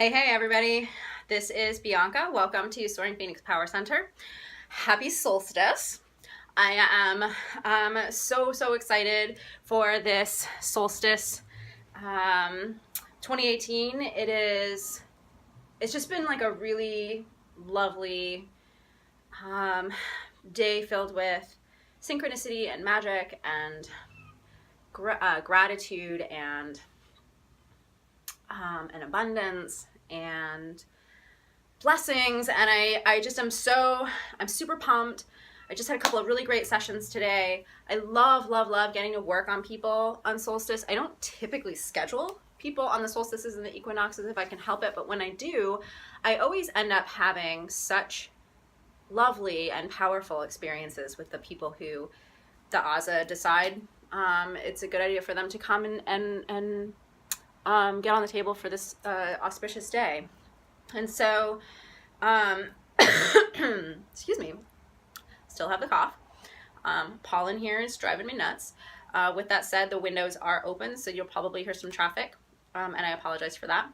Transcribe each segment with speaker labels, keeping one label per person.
Speaker 1: Hey everybody, this is Bianca. Welcome to Soaring Phoenix Power Center. Happy solstice. I am so excited for this solstice 2018. It's just been like a really lovely day filled with synchronicity and magic and gratitude and abundance and blessings. And I just I'm super pumped. I just had a couple of really great sessions today. I love getting to work on people on solstice. I don't typically schedule people on the solstices and the equinoxes if I can help it, but when I do, I always end up having such lovely and powerful experiences with the people who the Aza decide it's a good idea for them to come and get on the table for this auspicious day. And so, excuse me, still have the cough. Pollen here is driving me nuts. With that said, the windows are open, so you'll probably hear some traffic, and I apologize for that.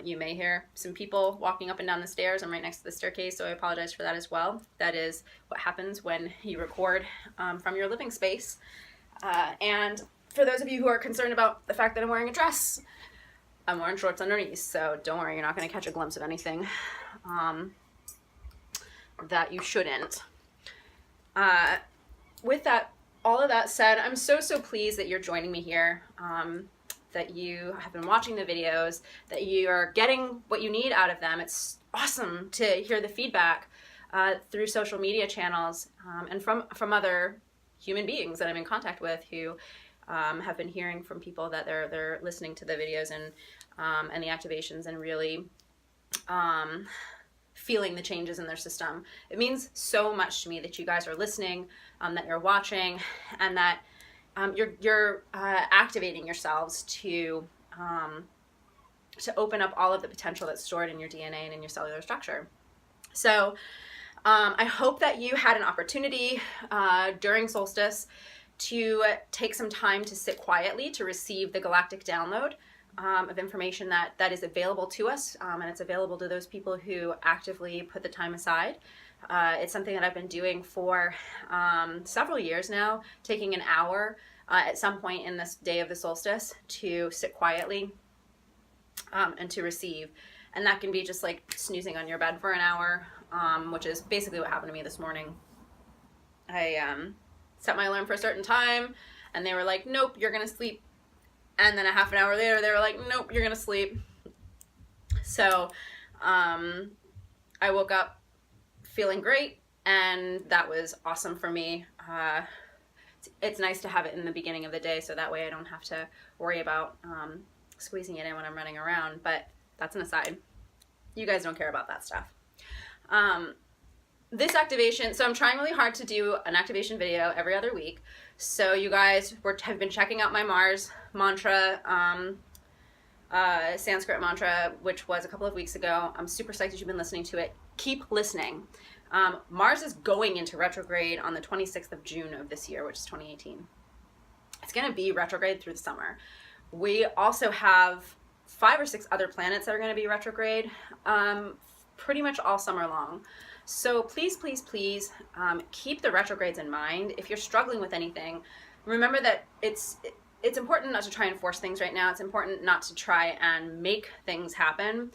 Speaker 1: You may hear some people walking up and down the stairs. I'm right next to the staircase, so I apologize for that as well. That is what happens when you record from your living space. And for those of you who are concerned about the fact that I'm wearing a dress, I'm wearing shorts underneath, so don't worry, you're not going to catch a glimpse of anything that you shouldn't. With that, all of that said, I'm so pleased that you're joining me here, that you have been watching the videos, that you are getting what you need out of them. It's awesome to hear the feedback through social media channels and from other human beings that I'm in contact with who have been hearing from people that they're listening to the videos and the activations and really feeling the changes in their system. It means so much to me that you guys are listening, that you're watching, and that you're activating yourselves to open up all of the potential that's stored in your DNA and in your cellular structure. So I hope that you had an opportunity during solstice to take some time to sit quietly to receive the galactic download of information that is available to us, and it's available to those people who actively put the time aside. It's something that I've been doing for several years now, taking an hour at some point in this day of the solstice to sit quietly and to receive. And that can be just like snoozing on your bed for an hour, which is basically what happened to me this morning. I set my alarm for a certain time, and they were like, nope, you're gonna sleep. And then a half an hour later, they were like, nope, you're gonna sleep. So I woke up feeling great, and that was awesome for me. It's nice to have it in the beginning of the day, so that way I don't have to worry about squeezing it in when I'm running around, but that's an aside. You guys don't care about that stuff. This activation, so I'm trying really hard to do an activation video every other week. So you guys have been checking out my Mars mantra, Sanskrit mantra, which was a couple of weeks ago. I'm super psyched that you've been listening to it. Keep listening. Mars is going into retrograde on the 26th of June of this year, which is 2018. It's going to be retrograde through the summer. We also have 5 or 6 other planets that are going to be retrograde pretty much all summer long. So please keep the retrogrades in mind. If you're struggling with anything, remember that it's important not to try and force things right now. It's important not to try and make things happen.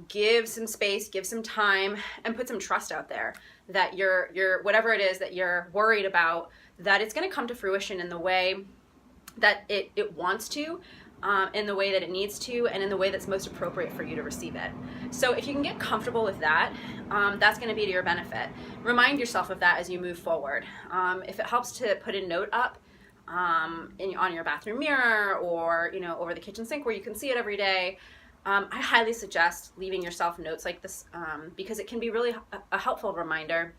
Speaker 1: Give some space, give some time, and put some trust out there that you're whatever it is that you're worried about, that it's going to come to fruition in the way that it wants to, in the way that it needs to, and in the way that's most appropriate for you to receive it. So if you can get comfortable with that, that's going to be to your benefit. Remind yourself of that as you move forward. If it helps to put a note up on your bathroom mirror, or over the kitchen sink where you can see it every day, I highly suggest leaving yourself notes like this, because it can be really a helpful reminder,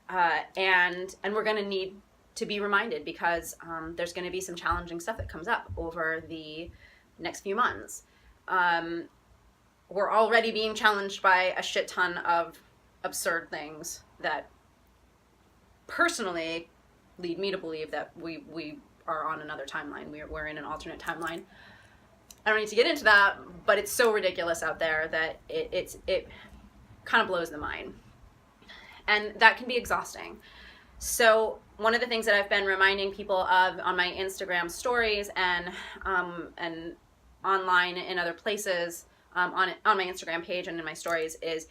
Speaker 1: and we're going to need to be reminded, because there's going to be some challenging stuff that comes up over the next few months. We're already being challenged by a shit ton of absurd things that personally lead me to believe that we are on another timeline. We're in an alternate timeline. I don't need to get into that, but it's so ridiculous out there that it kind of blows the mind. And that can be exhausting. So one of the things that I've been reminding people of on my Instagram stories and online in other places, on my Instagram page and in my stories, is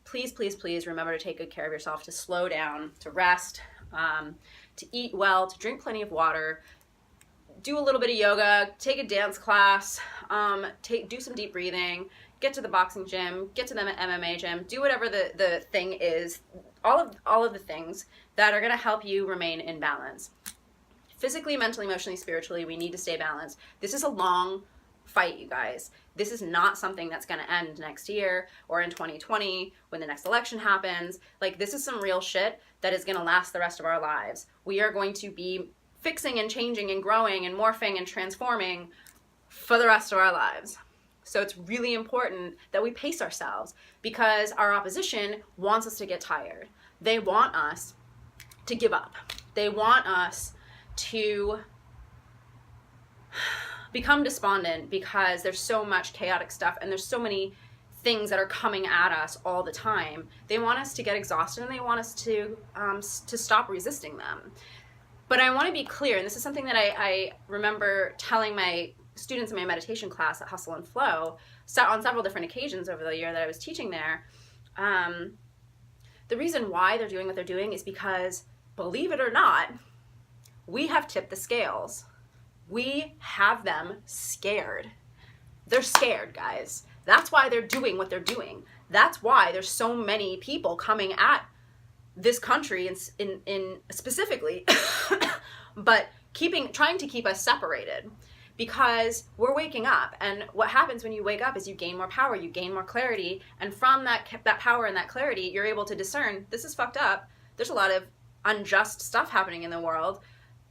Speaker 1: please, please, please remember to take good care of yourself, to slow down, to rest, to eat well, to drink plenty of water, do a little bit of yoga, take a dance class, do some deep breathing, get to the boxing gym, get to the MMA gym, do whatever the thing is, all of the things that are going to help you remain in balance. Physically, mentally, emotionally, spiritually, we need to stay balanced. This is a long fight, you guys. This is not something that's going to end next year or in 2020 when the next election happens. Like, this is some real shit that is going to last the rest of our lives. We are going to be fixing and changing and growing and morphing and transforming for the rest of our lives. So it's really important that we pace ourselves, because our opposition wants us to get tired. They want us to give up. They want us to become despondent because there's so much chaotic stuff and there's so many things that are coming at us all the time. They want us to get exhausted and they want us to stop resisting them. But I want to be clear, and this is something that I remember telling my students in my meditation class at Hustle and Flow on several different occasions over the year that I was teaching there. The reason why they're doing what they're doing is because, believe it or not, we have tipped the scales. We have them scared. They're scared, guys. That's why they're doing what they're doing. That's why there's so many people coming at this country in specifically, but trying to keep us separated, because we're waking up. And what happens when you wake up is you gain more power, you gain more clarity, and from that power and that clarity, you're able to discern, this is fucked up. There's a lot of unjust stuff happening in the world,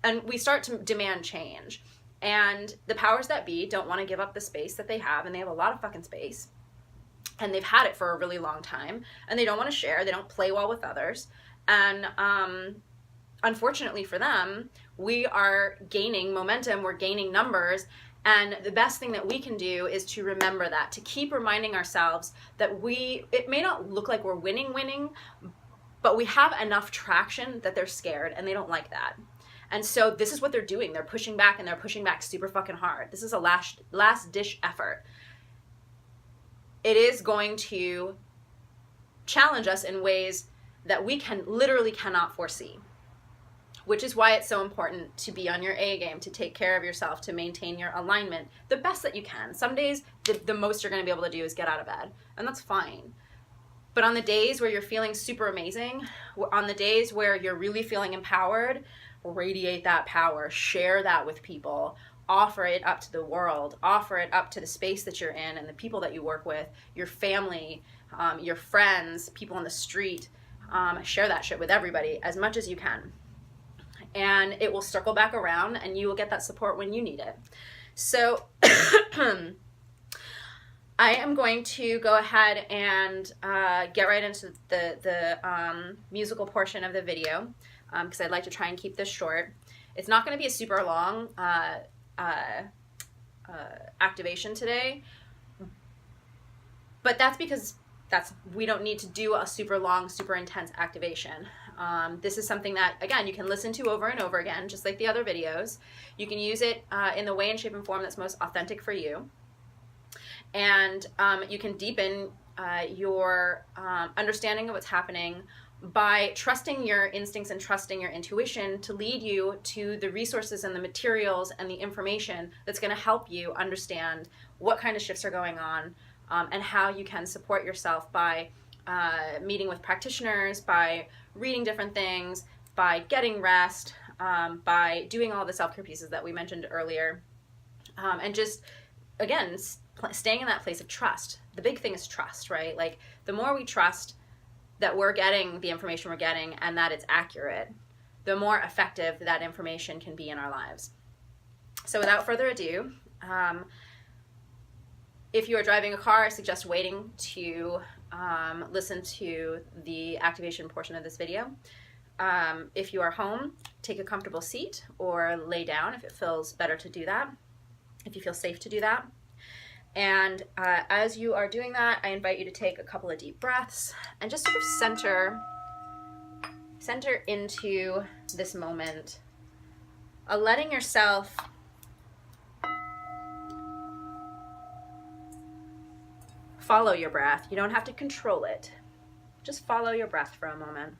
Speaker 1: and we start to demand change. And the powers that be don't want to give up the space that they have, and they have a lot of fucking space. And they've had it for a really long time, and they don't want to share. They don't play well with others. And unfortunately for them, we are gaining momentum, we're gaining numbers, and the best thing that we can do is to remember that, to keep reminding ourselves that it may not look like we're winning, but we have enough traction that they're scared, and they don't like that. And so this is what they're doing. They're pushing back, and they're pushing back super fucking hard. This is a last ditch effort. It is going to challenge us in ways that we literally cannot foresee, which is why it's so important to be on your A game, to take care of yourself, to maintain your alignment the best that you can. Some days, the most you're going to be able to do is get out of bed, and that's fine. But on the days where you're feeling super amazing, on the days where you're really feeling empowered, radiate that power, share that with people, offer it up to the world, offer it up to the space that you're in and the people that you work with, your family, your friends, people on the street. Share that shit with everybody as much as you can. And it will circle back around, and you will get that support when you need it. So I am going to go ahead and get right into the musical portion of the video, because I'd like to try and keep this short. It's not going to be a super long activation today, but that's because we don't need to do a super long, super intense activation. This is something that, again, you can listen to over and over again, just like the other videos. You can use it in the way and shape and form that's most authentic for you. And you can deepen your understanding of what's happening by trusting your instincts and trusting your intuition to lead you to the resources and the materials and the information that's going to help you understand what kind of shifts are going on, and how you can support yourself by meeting with practitioners, by reading different things, by getting rest, by doing all the self-care pieces that we mentioned earlier, and just, again, staying in that place of trust. The big thing is trust, right? Like, the more we trust that we're getting the information we're getting and that it's accurate, the more effective that information can be in our lives. So without further ado, if you are driving a car, I suggest waiting to listen to the activation portion of this video. If you are home, take a comfortable seat or lay down if it feels better to do that, if you feel safe to do that. And as you are doing that, I invite you to take a couple of deep breaths and just sort of center into this moment, letting yourself follow your breath. You don't have to control it. Just follow your breath for a moment.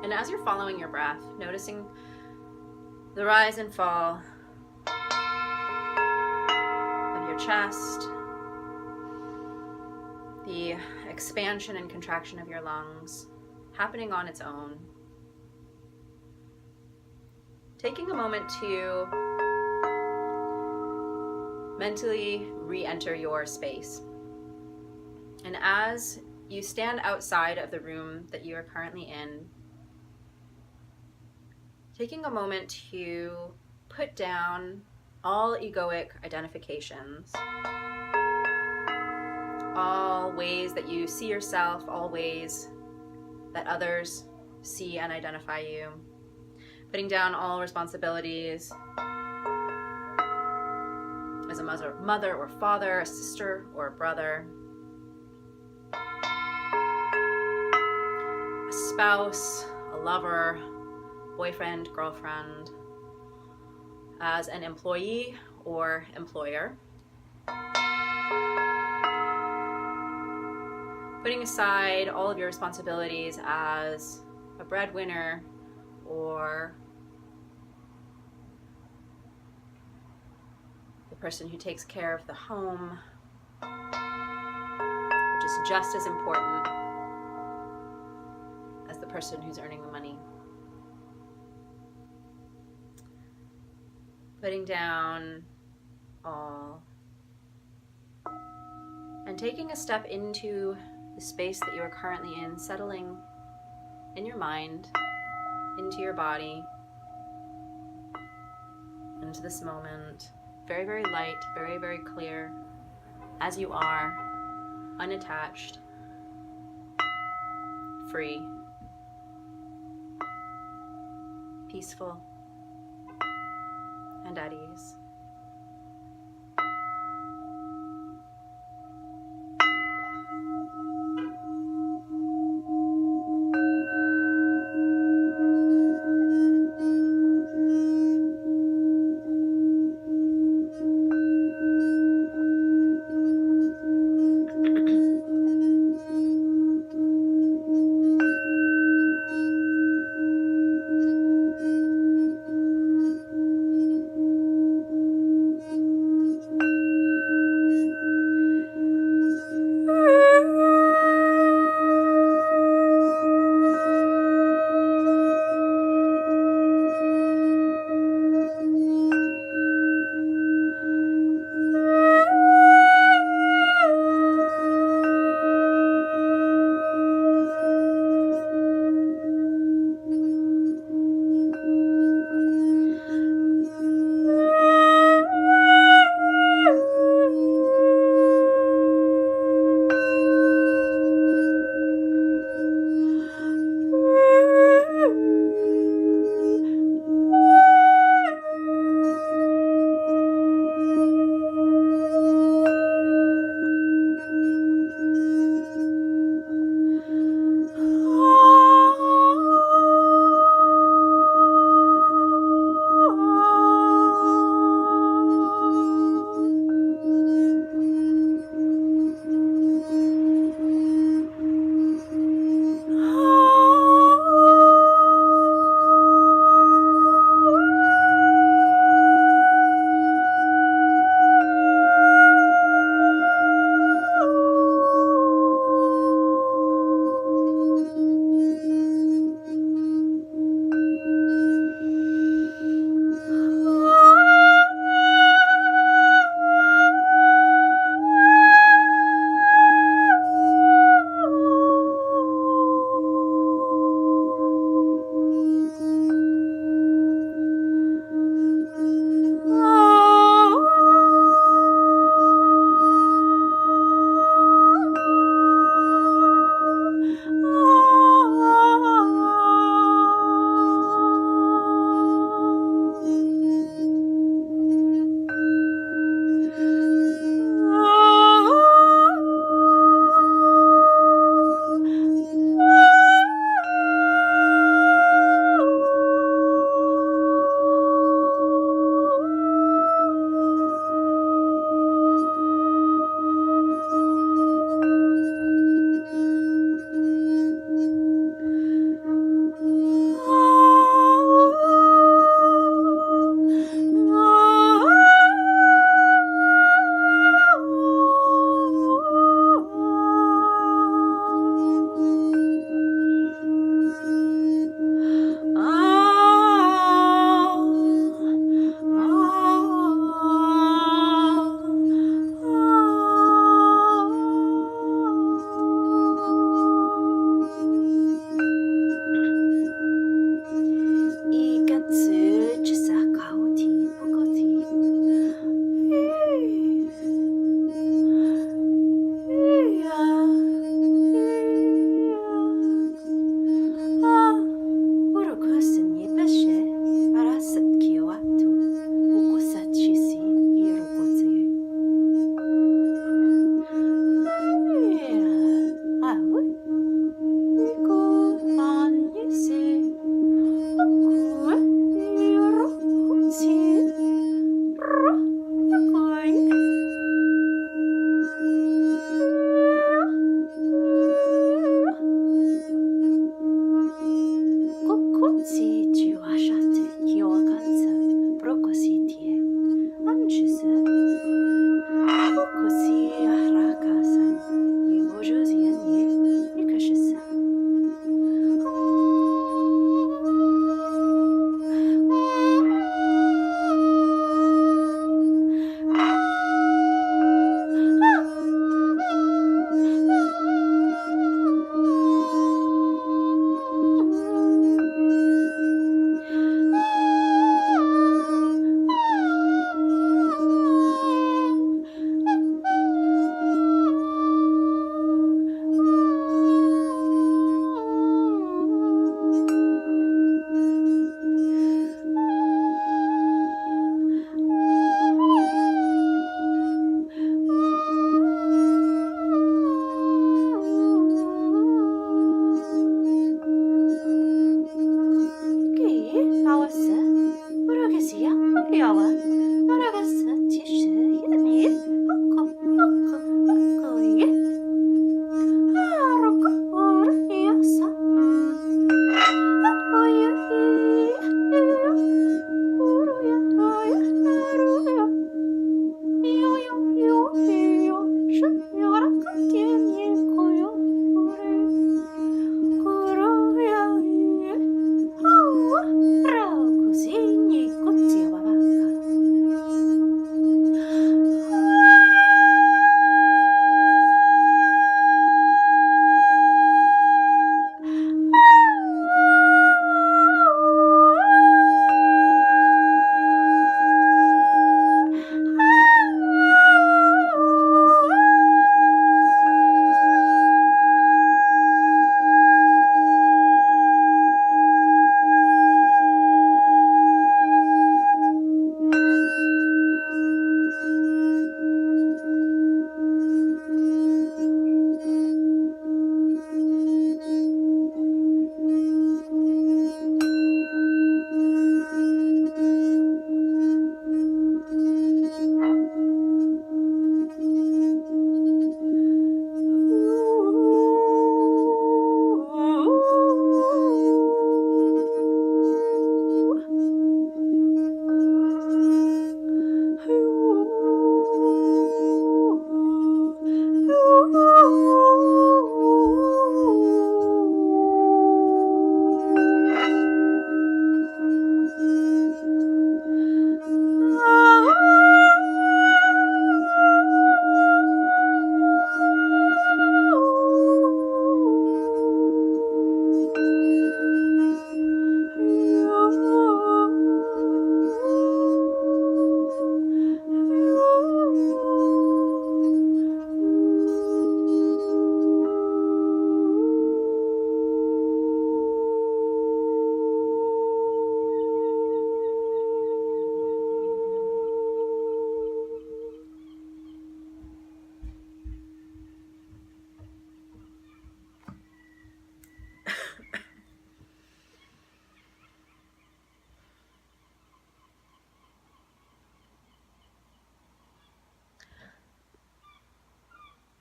Speaker 1: And as you're following your breath, noticing the rise and fall of your chest, the expansion and contraction of your lungs happening on its own. Taking a moment to mentally re-enter your space. And as you stand outside of the room that you are currently in, taking a moment to put down all egoic identifications, all ways that you see yourself, all ways that others see and identify you, putting down all responsibilities as a mother or father, a sister or a brother, a spouse, a lover, boyfriend, girlfriend, as an employee or employer. Putting aside all of your responsibilities as a breadwinner or the person who takes care of the home, which is just as important as the person who's earning the money. Putting down all and taking a step into the space that you are currently in, settling in your mind, into your body, into this moment, very, very light, very, very clear, as you are, unattached, free, peaceful, and at ease.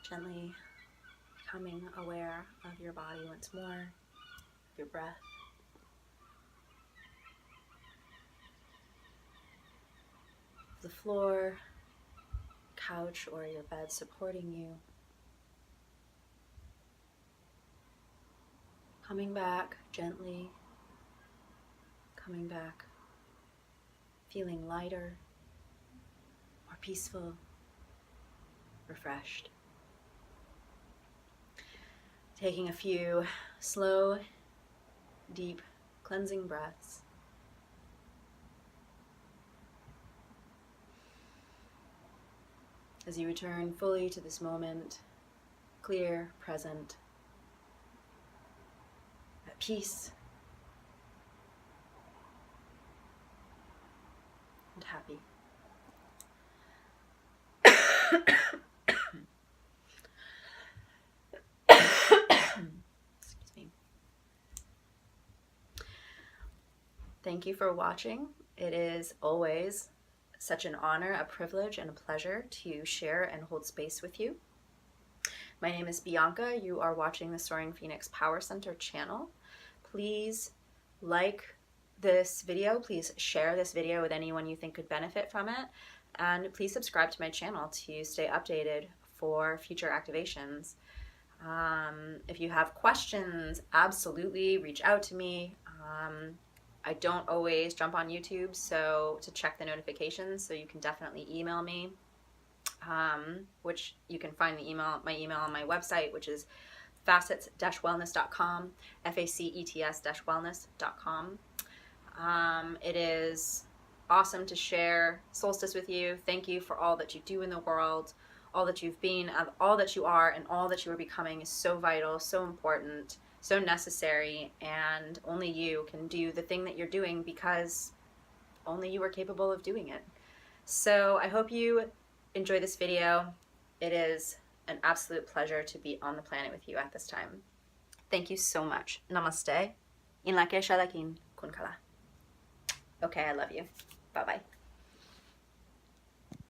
Speaker 1: Gently becoming aware of your body once more, of your breath. The floor, couch, or your bed supporting you. Coming back gently, coming back, feeling lighter, more peaceful, refreshed. Taking a few slow, deep, cleansing breaths. As you return fully to this moment, clear, present, at peace, and happy. Excuse me. Thank you for watching. It is always such an honor, a privilege, and a pleasure to share and hold space with you. My name is Bianca. You are watching the Soaring Phoenix Power Center channel. Please like this video. Please share this video with anyone you think could benefit from it. And please subscribe to my channel to stay updated for future activations. If you have questions, absolutely reach out to me. I don't always jump on YouTube, so to check the notifications, so you can definitely email me, which you can find my email on my website, which is facets-wellness.com, facets-wellness.com. It is awesome to share solstice with you. Thank you for all that you do in the world, all that you've been, all that you are, and all that you are becoming is so vital, so important, so necessary, and only you can do the thing that you're doing because only you are capable of doing it. So I hope you enjoy this video. It is an absolute pleasure to be on the planet with you at this time. Thank you so much. Namaste. In la que shalakin kun kala. Okay, I love you. Bye-bye.